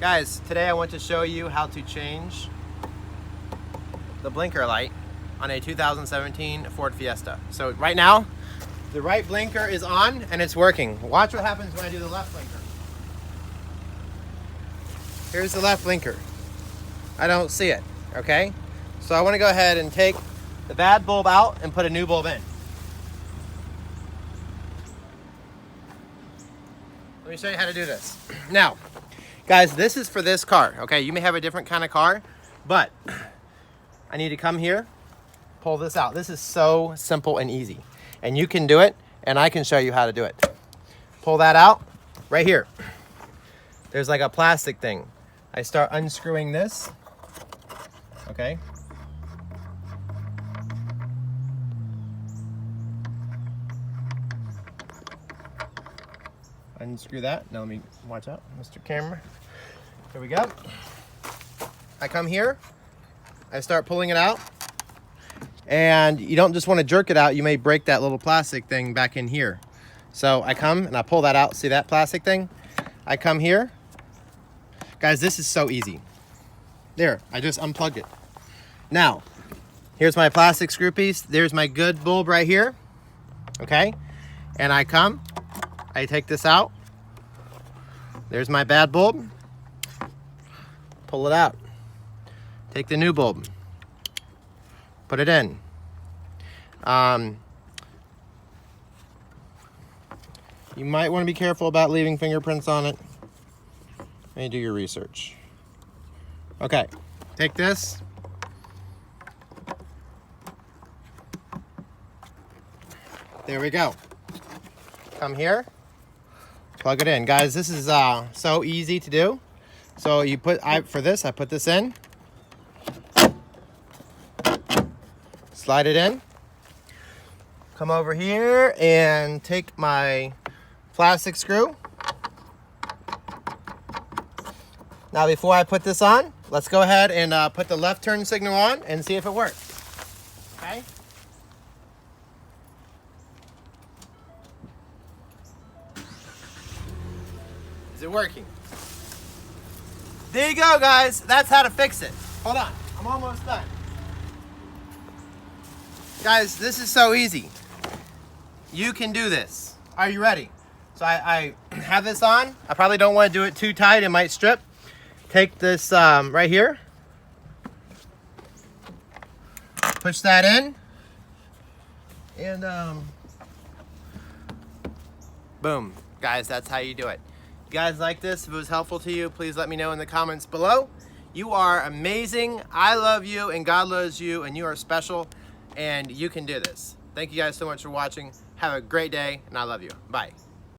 Guys, today I want to show you how to change the blinker light on a 2017 Ford Fiesta. So right now, the right blinker is on and it's working. Watch what happens when I do the left blinker. Here's the left blinker. I don't see it, okay? So I want to go ahead and take the bad bulb out and put a new bulb in. Let me show you how to do this. Now, guys, this is for this car, okay? You may have a different kind of car, but I need to come here, pull this out. This is so simple and easy, and you can do it, and I can show you how to do it. Pull that out right here. There's like a plastic thing. I start unscrewing this, okay? Unscrew that. Now let me watch out, Mr. Camera. Here we go. I come here, I start pulling it out, and you don't just want to jerk it out. You may break that little plastic thing back in here. So I come and I pull that out. See that plastic thing? I come here. Guys, this is so easy. There, I just unplugged it. Now, here's my plastic screw piece. There's my good bulb right here, okay? And I come, I take this out. There's my bad bulb. Pull it out. Take the new bulb. Put it in. You might want to be careful about leaving fingerprints on it. Maybe do your research. Okay, take this. There we go. Come here. Plug it in. Guys, this is so easy to do. So you put, for this, I put this in. Slide it in. Come over here and take my plastic screw. Now before I put this on, let's go ahead and put the left turn signal on and see if it works. Okay? Is it working? There you go, guys. That's how to fix it. Hold on. I'm almost done. Guys, this is so easy. You can do this. Are you ready? So I have this on. I probably don't want to do it too tight. It might strip. Take this right here. Push that in. And boom. Guys, that's how you do it. If you guys like this, if it was helpful to you, please let me know in the comments below. You are amazing. I love you and God loves you and you are special and you can do this. Thank you guys so much for watching. Have a great day and I love you. Bye.